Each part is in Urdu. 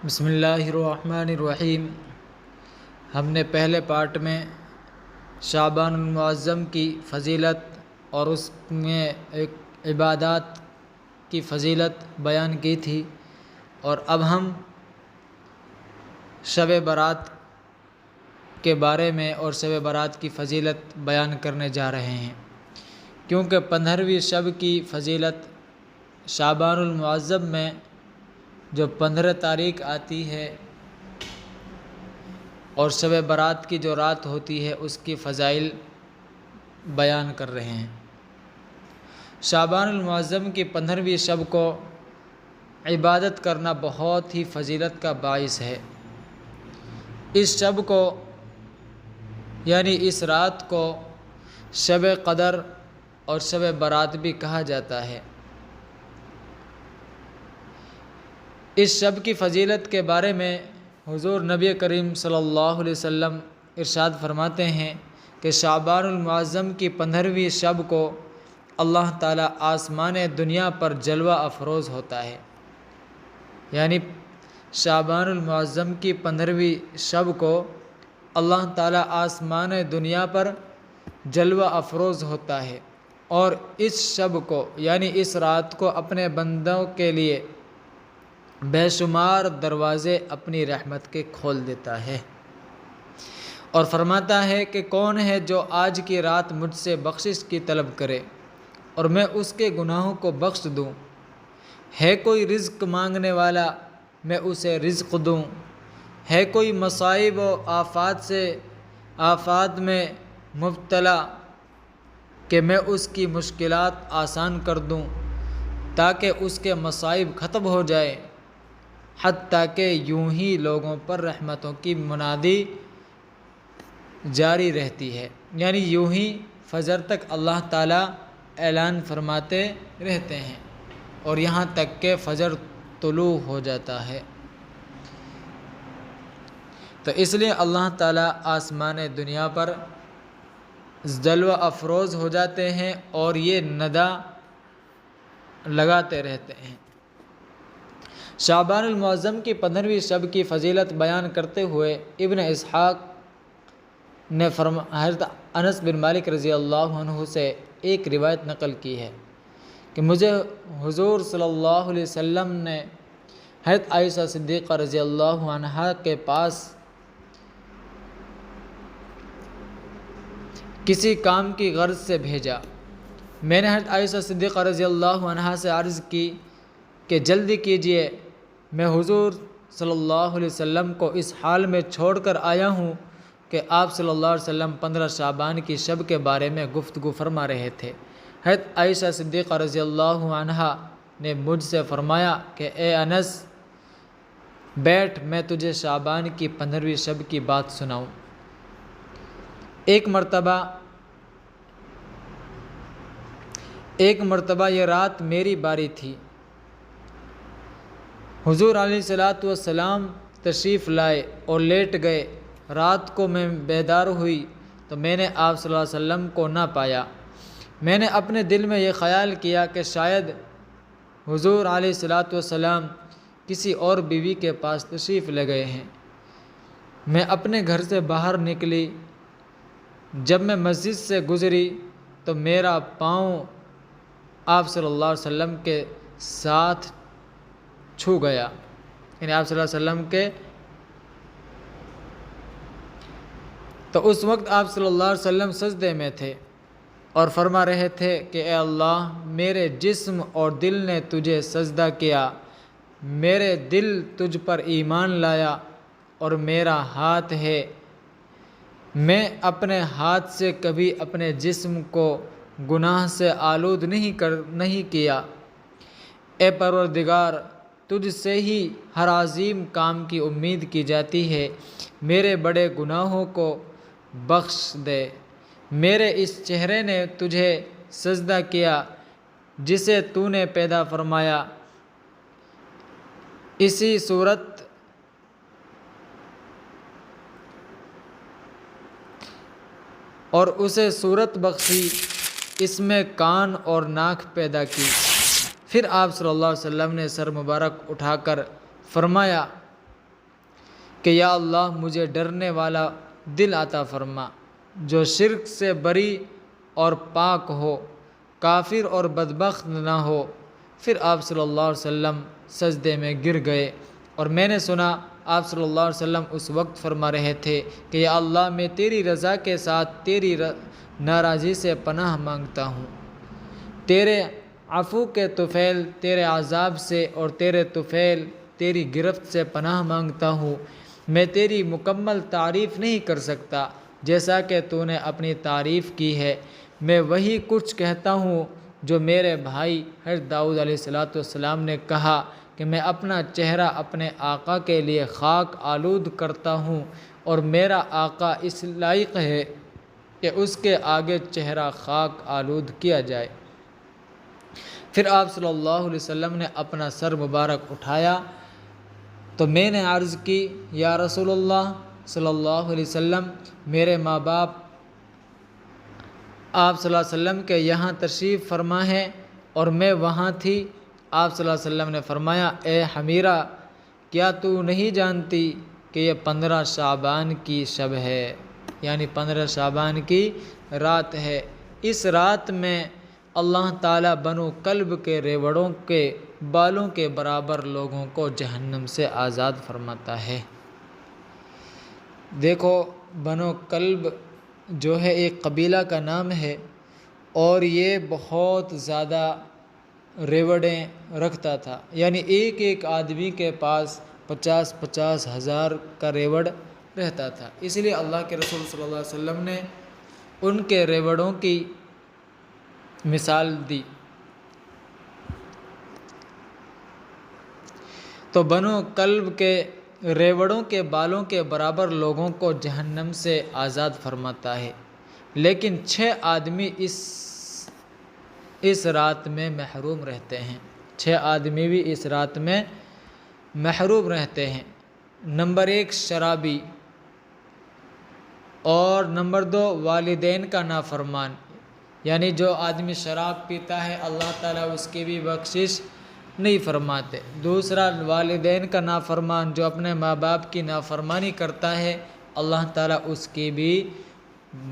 بسم اللہ الرحمن الرحیم۔ ہم نے پہلے پارٹ میں شعبان المعظم کی فضیلت اور اس میں ایک عبادات کی فضیلت بیان کی تھی، اور اب ہم شب برات کے بارے میں اور شب برات کی فضیلت بیان کرنے جا رہے ہیں، کیونکہ 15ویں شب کی فضیلت شعبان المعظم میں جو 15 تاریخ آتی ہے اور شب برات کی جو رات ہوتی ہے اس کی فضائل بیان کر رہے ہیں۔ شعبان المعظم کی 15ویں شب کو عبادت کرنا بہت ہی فضیلت کا باعث ہے۔ اس شب کو یعنی اس رات کو شب قدر اور شب برات بھی کہا جاتا ہے۔ اس شب کی فضیلت کے بارے میں حضور نبی کریم صلی اللہ علیہ وسلم ارشاد فرماتے ہیں کہ شعبان المعظم کی 15ویں شب کو اللہ تعالیٰ آسمان دنیا پر جلوہ افروز ہوتا ہے، یعنی شعبان المعظم کی 15ویں شب کو اللہ تعالیٰ آسمان دنیا پر جلوہ افروز ہوتا ہے، اور اس شب کو یعنی اس رات کو اپنے بندوں کے لیے بے شمار دروازے اپنی رحمت کے کھول دیتا ہے، اور فرماتا ہے کہ کون ہے جو آج کی رات مجھ سے بخشش کی طلب کرے اور میں اس کے گناہوں کو بخش دوں۔ ہے کوئی رزق مانگنے والا میں اسے رزق دوں، ہے کوئی مصائب و آفات میں مبتلا کہ میں اس کی مشکلات آسان کر دوں تاکہ اس کے مصائب ختم ہو جائے، حتیٰ کہ یوں ہی لوگوں پر رحمتوں کی منادی جاری رہتی ہے، یعنی یوں ہی فجر تک اللہ تعالیٰ اعلان فرماتے رہتے ہیں اور یہاں تک کہ فجر طلوع ہو جاتا ہے۔ تو اس لیے اللہ تعالیٰ آسمان دنیا پر جلوہ افروز ہو جاتے ہیں اور یہ ندا لگاتے رہتے ہیں۔ شعبان المعظم کی 15ویں شب کی فضیلت بیان کرتے ہوئے ابن اسحاق نے حضرت انس بن مالک رضی اللہ عنہ سے ایک روایت نقل کی ہے کہ مجھے حضور صلی اللہ علیہ وسلم نے حضرت عائشہ صدیقہ رضی اللہ عنہا کے پاس کسی کام کی غرض سے بھیجا۔ میں نے حضرت عائشہ صدیقہ رضی اللہ عنہا سے عرض کی کہ جلدی کیجئے، میں حضور صلی اللہ علیہ وسلم کو اس حال میں چھوڑ کر آیا ہوں کہ آپ صلی اللہ علیہ وسلم 15 شعبان کی شب کے بارے میں گفتگو فرما رہے تھے۔ حضرت عائشہ صدیقہ رضی اللہ عنہا نے مجھ سے فرمایا کہ اے انس بیٹھ، میں تجھے شعبان کی 15ویں شب کی بات سناؤں۔ ایک مرتبہ یہ رات میری باری تھی، حضور علیہ الصلوۃ والسلام تشریف لائے اور لیٹ گئے۔ رات کو میں بیدار ہوئی تو میں نے آپ صلی اللہ علیہ وسلم کو نہ پایا۔ میں نے اپنے دل میں یہ خیال کیا کہ شاید حضور علیہ الصلوۃ والسلام کسی اور بیوی کے پاس تشریف لے گئے ہیں۔ میں اپنے گھر سے باہر نکلی، جب میں مسجد سے گزری تو میرا پاؤں آپ صلی اللہ علیہ وسلم کے ساتھ چھو گیا، یعنی آپ صلی اللہ علیہ وسلم کے تو اس وقت آپ صلی اللہ علیہ وسلم سجدے میں تھے اور فرما رہے تھے کہ اے اللہ، میرے جسم اور دل نے تجھے سجدہ کیا، میرے دل تجھ پر ایمان لایا اور میرا ہاتھ ہے، میں اپنے ہاتھ سے کبھی اپنے جسم کو گناہ سے آلود نہیں کیا۔ اے پروردگار، تجھ سے ہی ہر عظیم کام کی امید کی جاتی ہے، میرے بڑے گناہوں کو بخش دے۔ میرے اس چہرے نے تجھے سجدہ کیا جسے تو نے پیدا فرمایا، اسی صورت اور اسے صورت بخشی، اس میں کان اور ناک پیدا کی۔ پھر آپ صلی اللہ علیہ وسلم نے سر مبارک اٹھا کر فرمایا کہ یا اللہ مجھے ڈرنے والا دل عطا فرما جو شرک سے بری اور پاک ہو، کافر اور بدبخت نہ ہو۔ پھر آپ صلی اللہ علیہ وسلم سجدے میں گر گئے، اور میں نے سنا آپ صلی اللہ علیہ وسلم اس وقت فرما رہے تھے کہ یا اللہ میں تیری رضا کے ساتھ تیری ناراضی سے پناہ مانگتا ہوں، تیرے عفو کے طفیل تیرے عذاب سے اور تیرے طفیل تیری گرفت سے پناہ مانگتا ہوں۔ میں تیری مکمل تعریف نہیں کر سکتا جیسا کہ تو نے اپنی تعریف کی ہے، میں وہی کچھ کہتا ہوں جو میرے بھائی حضرت داؤد علیہ السلام نے کہا کہ میں اپنا چہرہ اپنے آقا کے لیے خاک آلود کرتا ہوں، اور میرا آقا اس لائق ہے کہ اس کے آگے چہرہ خاک آلود کیا جائے۔ پھر آپ صلی اللہ علیہ وسلم نے اپنا سر مبارک اٹھایا تو میں نے عرض کی یا رسول اللہ صلی اللہ علیہ وسلم، میرے ماں باپ آپ صلی اللہ علیہ وسلم کے یہاں تشریف فرما ہے اور میں وہاں تھی۔ آپ صلی اللہ علیہ وسلم نے فرمایا اے حمیرہ، کیا تو نہیں جانتی کہ یہ 15 شعبان کی شب ہے، یعنی 15 شعبان کی رات ہے۔ اس رات میں اللہ تعالیٰ بنو کلب کے ریوڑوں کے بالوں کے برابر لوگوں کو جہنم سے آزاد فرماتا ہے۔ دیکھو، بنو کلب جو ہے ایک قبیلہ کا نام ہے، اور یہ بہت زیادہ ریوڑیں رکھتا تھا، یعنی ایک ایک آدمی کے پاس 50 ہزار کا ریوڑ رہتا تھا۔ اس لیے اللہ کے رسول صلی اللہ علیہ وسلم نے ان کے ریوڑوں کی مثال دی۔ تو بنو کلب کے ریوڑوں کے بالوں کے برابر لوگوں کو جہنم سے آزاد فرماتا ہے، لیکن 6 آدمی اس رات میں محروم رہتے ہیں۔ 6 آدمی بھی اس رات میں محروم رہتے ہیں۔ نمبر 1 شرابی، اور نمبر 2 والدین کا نافرمان، یعنی جو آدمی شراب پیتا ہے اللہ تعالیٰ اس کی بھی بخشش نہیں فرماتے۔ دوسرا والدین کا نافرمان، جو اپنے ماں باپ کی نافرمانی کرتا ہے اللہ تعالیٰ اس کی بھی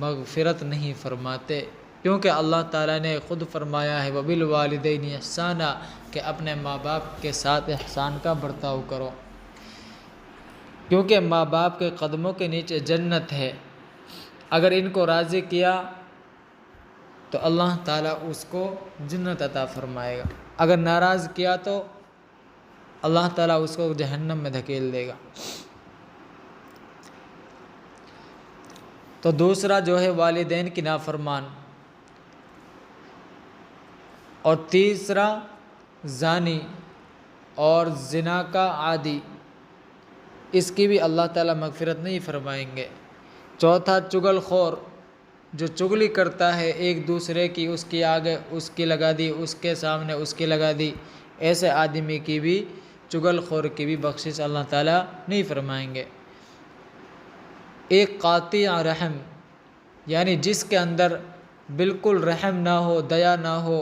مغفرت نہیں فرماتے، کیونکہ اللہ تعالیٰ نے خود فرمایا ہے وَبِالْوَالِدَيْنِ إِحْسَانًا کہ اپنے ماں باپ کے ساتھ احسان کا برتاؤ کرو، کیونکہ ماں باپ کے قدموں کے نیچے جنت ہے۔ اگر ان کو راضی کیا تو اللہ تعالیٰ اس کو جنت عطا فرمائے گا، اگر ناراض کیا تو اللہ تعالیٰ اس کو جہنم میں دھکیل دے گا۔ تو دوسرا جو ہے والدین کی نافرمان، اور تیسرا زانی اور زنا کا عادی، اس کی بھی اللہ تعالیٰ مغفرت نہیں فرمائیں گے۔ چوتھا چغل خور، جو چغلی کرتا ہے ایک دوسرے کی، اس کی آگے اس کی لگا دی، اس کے سامنے اس کی لگا دی، ایسے آدمی کی بھی، چغل خور کی بھی بخشش اللہ تعالیٰ نہیں فرمائیں گے۔ ایک قاطع رحم، یعنی جس کے اندر بالکل رحم نہ ہو، دیا نہ ہو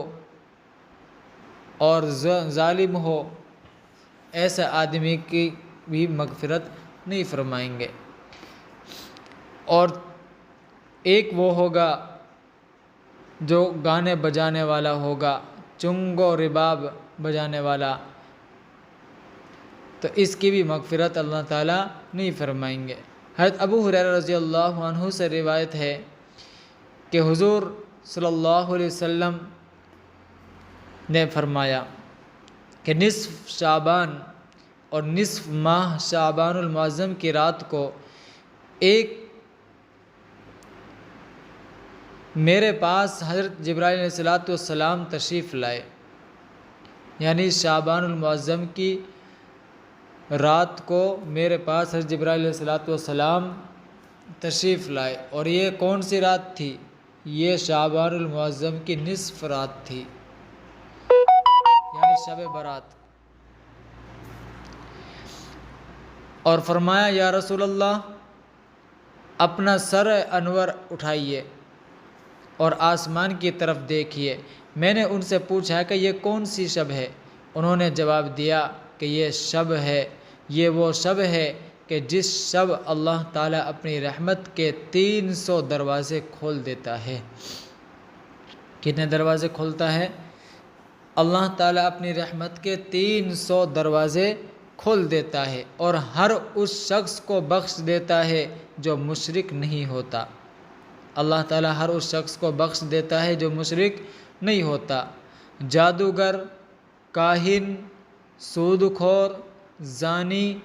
اور ظالم ہو، ایسے آدمی کی بھی مغفرت نہیں فرمائیں گے۔ اور ایک وہ ہوگا جو گانے بجانے والا ہوگا، چنگ و رباب بجانے والا، تو اس کی بھی مغفرت اللہ تعالیٰ نہیں فرمائیں گے۔ حضرت ابو ہریرہ رضی اللہ عنہ سے روایت ہے کہ حضور صلی اللہ علیہ وسلم نے فرمایا کہ نصف شعبان اور نصف ماہ شعبان المعظم کی رات کو ایک میرے پاس حضرت جبرائیل علیہ السلام تشریف لائے، یعنی شعبان المعظم کی رات کو میرے پاس حضرت جبرائیل علیہ السلام تشریف لائے، اور یہ کون سی رات تھی؟ یہ شعبان المعظم کی نصف رات تھی، یعنی شب برات۔ اور فرمایا یا رسول اللہ، اپنا سر انور اٹھائیے اور آسمان کی طرف دیکھیے۔ میں نے ان سے پوچھا کہ یہ کون سی شب ہے؟ انہوں نے جواب دیا کہ یہ وہ شب ہے کہ جس شب اللہ تعالیٰ اپنی رحمت کے 300 دروازے کھول دیتا ہے۔ کتنے دروازے کھولتا ہے؟ اللہ تعالیٰ اپنی رحمت کے 300 دروازے کھول دیتا ہے، اور ہر اس شخص کو بخش دیتا ہے جو مشرک نہیں ہوتا۔ اللہ تعالیٰ ہر اس شخص کو بخش دیتا ہے جو مشرک نہیں ہوتا۔ جادوگر، کاہن، سود خور، زانی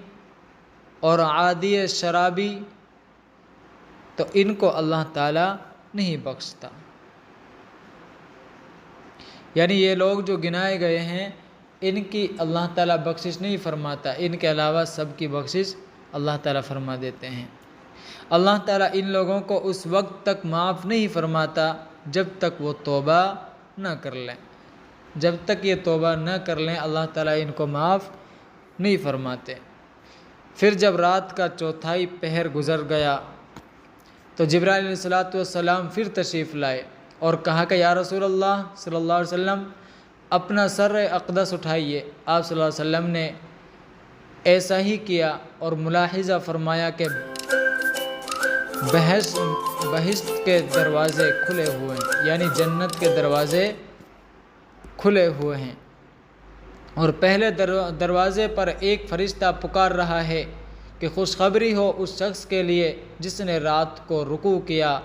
اور عادی شرابی، تو ان کو اللہ تعالیٰ نہیں بخشتا۔ یعنی یہ لوگ جو گنائے گئے ہیں ان کی اللہ تعالیٰ بخشش نہیں فرماتا، ان کے علاوہ سب کی بخشش اللہ تعالیٰ فرما دیتے ہیں۔ اللہ تعالیٰ ان لوگوں کو اس وقت تک معاف نہیں فرماتا جب تک وہ توبہ نہ کر لیں۔ جب تک یہ توبہ نہ کر لیں اللہ تعالیٰ ان کو معاف نہیں فرماتے۔ پھر جب رات کا چوتھائی پہر گزر گیا تو جبرائیل علیہ السلام پھر تشریف لائے اور کہا کہ یا رسول اللہ صلی اللہ علیہ وسلم اپنا سر اقدس اٹھائیے۔ آپ صلی اللہ علیہ وسلم نے ایسا ہی کیا اور ملاحظہ فرمایا کہ بہشت کے دروازے کھلے ہوئے ہیں، یعنی جنت کے دروازے کھلے ہوئے ہیں، اور پہلے دروازے پر ایک فرشتہ پکار رہا ہے کہ خوشخبری ہو اس شخص کے لیے جس نے رات کو رکوع کیا،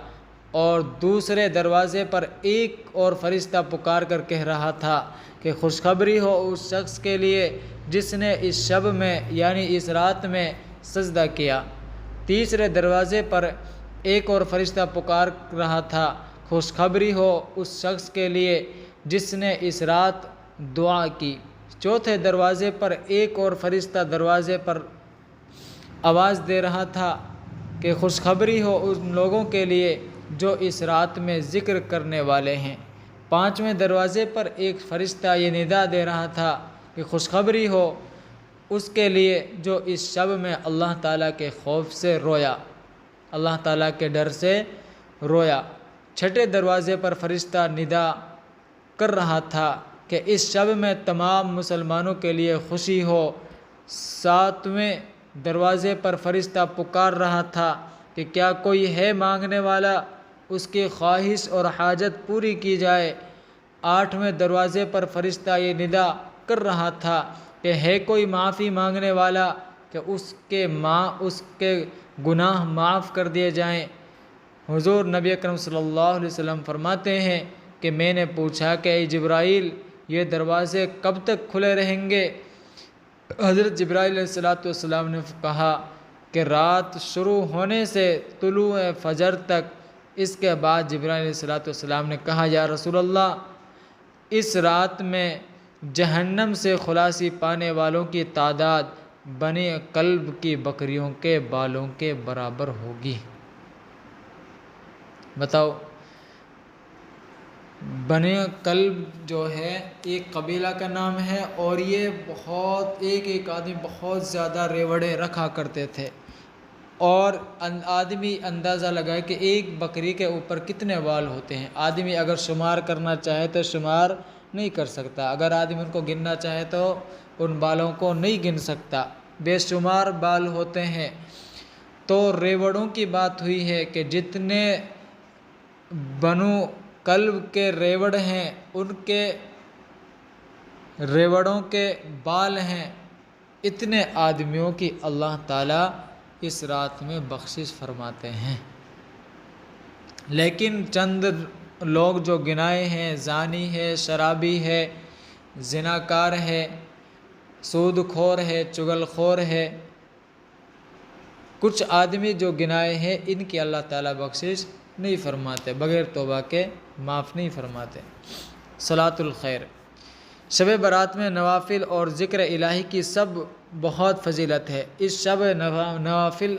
اور دوسرے دروازے پر ایک اور فرشتہ پکار کر کہہ رہا تھا کہ خوشخبری ہو اس شخص کے لیے جس نے اس شب میں یعنی اس رات میں سجدہ کیا۔ تیسرے دروازے پر ایک اور فرشتہ پکار رہا تھا، خوشخبری ہو اس شخص کے لیے جس نے اس رات دعا کی۔ چوتھے دروازے پر ایک اور فرشتہ دروازے پر آواز دے رہا تھا کہ خوشخبری ہو ان لوگوں کے لیے جو اس رات میں ذکر کرنے والے ہیں۔ پانچویں دروازے پر ایک فرشتہ یہ ندا دے رہا تھا کہ خوشخبری ہو اس کے لیے جو اس شب میں اللہ تعالیٰ کے خوف سے رویا، اللہ تعالیٰ کے ڈر سے رویا۔ چھٹے دروازے پر فرشتہ ندا کر رہا تھا کہ اس شب میں تمام مسلمانوں کے لیے خوشی ہو۔ ساتویں دروازے پر فرشتہ پکار رہا تھا کہ کیا کوئی ہے مانگنے والا، اس کی خواہش اور حاجت پوری کی جائے۔ آٹھویں دروازے پر فرشتہ یہ ندا کر رہا تھا کہ ہے کوئی معافی مانگنے والا کہ اس کے گناہ معاف کر دیے جائیں۔ حضور نبی اکرم صلی اللہ علیہ وسلم فرماتے ہیں کہ میں نے پوچھا کہ اے جبرائیل یہ دروازے کب تک کھلے رہیں گے؟ حضرت جبرائیل علیہ السلام نے کہا کہ رات شروع ہونے سے طلوع فجر تک۔ اس کے بعد جبرائیل علیہ السلام نے کہا یا رسول اللہ اس رات میں جہنم سے خلاصی پانے والوں کی تعداد بنی کلب کی بکریوں کے بالوں کے برابر ہوگی۔ بتاؤ، بنی کلب جو ہے ایک قبیلہ کا نام ہے، اور یہ ایک آدمی بہت زیادہ ریوڑے رکھا کرتے تھے، اور آدمی اندازہ لگائے کہ ایک بکری کے اوپر کتنے بال ہوتے ہیں۔ آدمی اگر شمار کرنا چاہے تو شمار نہیں کر سکتا، اگر آدمی ان کو گننا چاہے تو ان بالوں کو نہیں گن سکتا، بے شمار بال ہوتے ہیں۔ تو ریوڑوں کی بات ہوئی ہے کہ جتنے بنو کلب کے ریوڑ ہیں ان کے ریوڑوں کے بال ہیں، اتنے آدمیوں کی اللہ تعالیٰ اس رات میں بخشش فرماتے ہیں۔ لیکن چند لوگ جو گنائے ہیں، زانی ہے، شرابی ہے، زناکار ہے، سود خور ہے، چغل خور ہے، کچھ آدمی جو گنائے ہیں ان کی اللہ تعالیٰ بخشش نہیں فرماتے، بغیر توبہ کے معاف نہیں فرماتے۔ صلاۃ الخیر، شب برات میں نوافل اور ذکر الہی کی سب بہت فضیلت ہے۔ اس شب نوافل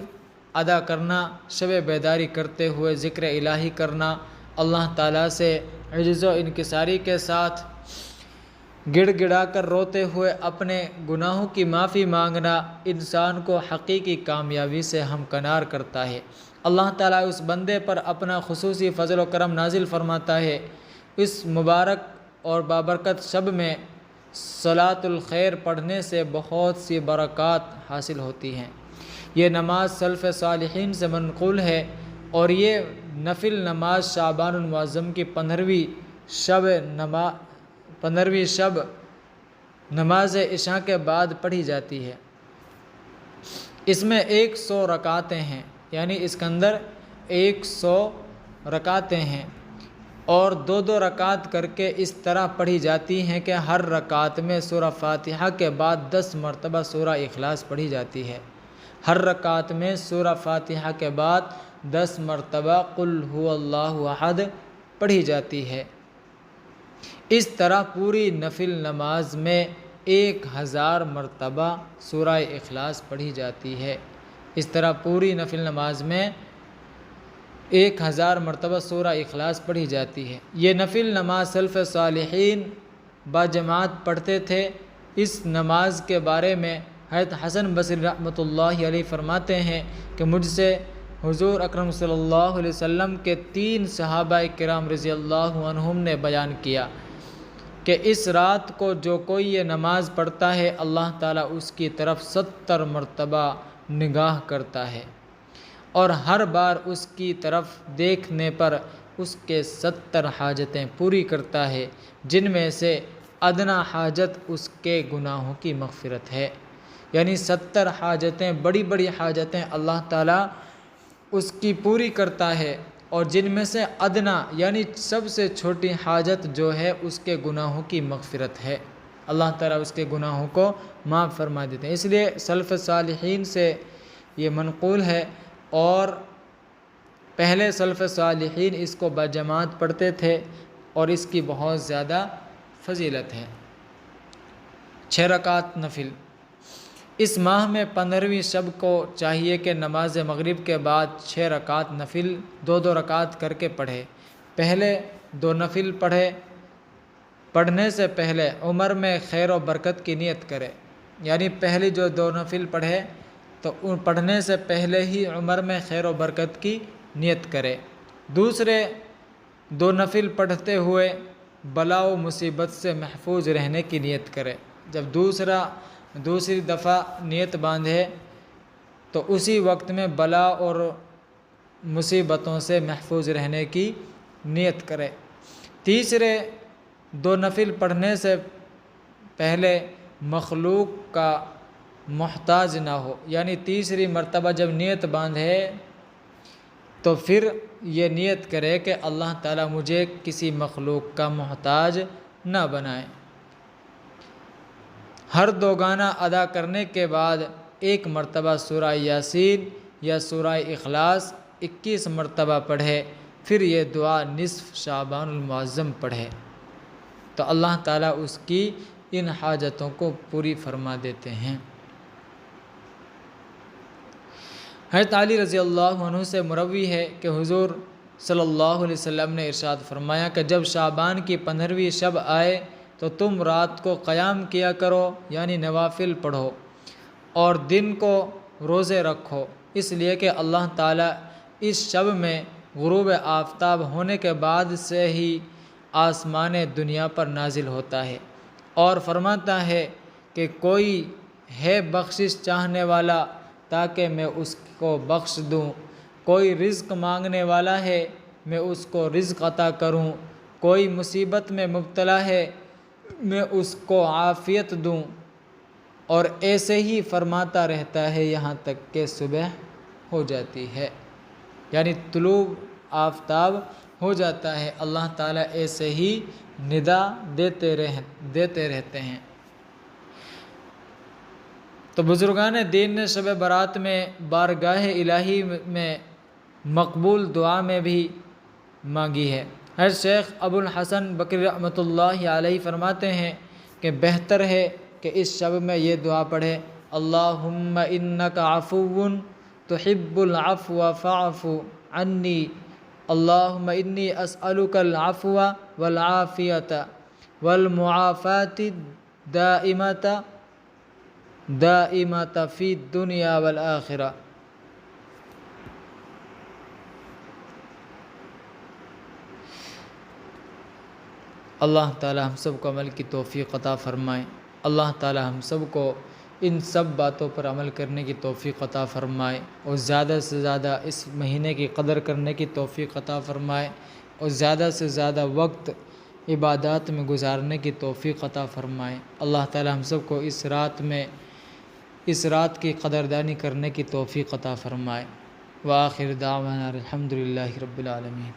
ادا کرنا، شب بیداری کرتے ہوئے ذکر الہی کرنا، اللہ تعالیٰ سے عجز و انکساری کے ساتھ گڑ گڑا کر روتے ہوئے اپنے گناہوں کی معافی مانگنا انسان کو حقیقی کامیابی سے ہمکنار کرتا ہے۔ اللہ تعالیٰ اس بندے پر اپنا خصوصی فضل و کرم نازل فرماتا ہے۔ اس مبارک اور بابرکت شب میں صلاۃ الخیر پڑھنے سے بہت سی برکات حاصل ہوتی ہیں۔ یہ نماز سلف صالحین سے منقول ہے، اور یہ نفل نماز شعبان المعظم کی 15ویں شب نماز عشاء کے بعد پڑھی جاتی ہے۔ اس میں 100 رکعتیں ہیں، یعنی اس کے اندر 100 رکعتیں ہیں، اور 2 رکعت کر کے اس طرح پڑھی جاتی ہیں کہ ہر رکعت میں سورہ فاتحہ کے بعد 10 مرتبہ سورہ اخلاص پڑھی جاتی ہے۔ ہر رکعت میں سورہ فاتحہ کے بعد 10 مرتبہ قل هو اللہ احد پڑھی جاتی ہے۔ اس طرح پوری نفل نماز میں 1000 مرتبہ سورہ اخلاص پڑھی جاتی ہے۔ اس طرح پوری نفل نماز میں 1000 مرتبہ سورہ اخلاص پڑھی جاتی ہے۔ یہ نفل نماز سلف صالحین باجماعت پڑھتے تھے۔ اس نماز کے بارے میں حضرت حسن بصری رحمۃ اللہ علیہ فرماتے ہیں کہ مجھ سے حضور اکرم صلی اللہ علیہ وسلم کے 3 صحابہ کرام رضی اللہ عنہم نے بیان کیا کہ اس رات کو جو کوئی یہ نماز پڑھتا ہے، اللہ تعالیٰ اس کی طرف 70 مرتبہ نگاہ کرتا ہے، اور ہر بار اس کی طرف دیکھنے پر اس کے 70 حاجتیں پوری کرتا ہے، جن میں سے ادنا حاجت اس کے گناہوں کی مغفرت ہے۔ یعنی 70 حاجتیں، بڑی بڑی حاجتیں اللہ تعالیٰ اس کی پوری کرتا ہے، اور جن میں سے ادنا یعنی سب سے چھوٹی حاجت جو ہے اس کے گناہوں کی مغفرت ہے، اللہ تعالیٰ اس کے گناہوں کو معاف فرما دیتے ہیں۔ اس لیے سلف صالحین سے یہ منقول ہے، اور پہلے سلف صالحین اس کو باجماعت پڑھتے تھے، اور اس کی بہت زیادہ فضیلت ہے۔ 6 رکعت نفل۔ اس ماہ میں 15ویں شب کو چاہیے کہ نماز مغرب کے بعد 6 رکعت نفل 2 رکعت کر کے پڑھے۔ پہلے 2 نفل پڑھنے سے پہلے عمر میں خیر و برکت کی نیت کرے، یعنی پہلی جو 2 نفل پڑھے تو ان پڑھنے سے پہلے ہی عمر میں خیر و برکت کی نیت کرے۔ دوسرے 2 نفل پڑھتے ہوئے بلا و مصیبت سے محفوظ رہنے کی نیت کرے۔ جب دوسری دفعہ نیت باندھے تو اسی وقت میں بلا اور مصیبتوں سے محفوظ رہنے کی نیت کرے۔ تیسرے 2 نفل پڑھنے سے پہلے مخلوق کا محتاج نہ ہو، یعنی تیسری مرتبہ جب نیت باندھے تو پھر یہ نیت کرے کہ اللہ تعالیٰ مجھے کسی مخلوق کا محتاج نہ بنائے۔ ہر 2 گانا ادا کرنے کے بعد 1 مرتبہ سورہ یاسین یا سورہ اخلاص 21 مرتبہ پڑھے، پھر یہ دعا نصف شعبان المعظم پڑھے تو اللہ تعالیٰ اس کی ان حاجتوں کو پوری فرما دیتے ہیں۔ حضرت علی رضی اللہ عنہ سے مروی ہے کہ حضور صلی اللہ علیہ وسلم نے ارشاد فرمایا کہ جب شعبان کی 15ویں شب آئے تو تم رات کو قیام کیا کرو، یعنی نوافل پڑھو، اور دن کو روزے رکھو، اس لیے کہ اللہ تعالیٰ اس شب میں غروب آفتاب ہونے کے بعد سے ہی آسمان دنیا پر نازل ہوتا ہے، اور فرماتا ہے کہ کوئی ہے بخشش چاہنے والا تاکہ میں اس کو بخش دوں، کوئی رزق مانگنے والا ہے میں اس کو رزق عطا کروں، کوئی مصیبت میں مبتلا ہے میں اس کو عافیت دوں، اور ایسے ہی فرماتا رہتا ہے یہاں تک کہ صبح ہو جاتی ہے، یعنی طلوع آفتاب ہو جاتا ہے۔ اللہ تعالیٰ ایسے ہی ندا دیتے رہتے ہیں۔ تو بزرگان دین نے شب برات میں بارگاہ الہی میں مقبول دعا میں بھی مانگی ہے۔ حضرت شیخ ابو الحسن بکری رحمۃ اللہ علیہ فرماتے ہیں کہ بہتر ہے کہ اس شب میں یہ دعا پڑھے، اللہم انک عفو تحب العفو فاعف عنی، اللہم انی اسألک العفو والعافیۃ والمعافاۃ دائمۃ فی الدنیا والآخرہ۔ اللہ تعالی ہم سب کو عمل کی توفیق عطا فرمائے۔ اللہ تعالی ہم سب کو ان سب باتوں پر عمل کرنے کی توفیق عطا فرمائے، اور زیادہ سے زیادہ اس مہینے کی قدر کرنے کی توفیق عطا فرمائے، اور زیادہ سے زیادہ وقت عبادات میں گزارنے کی توفیق عطا فرمائے۔ اللہ تعالی ہم سب کو اس رات کی قدردانی کرنے کی توفیق عطا فرمائے۔ وآخر دعوانا الحمدللہ رب العالمین۔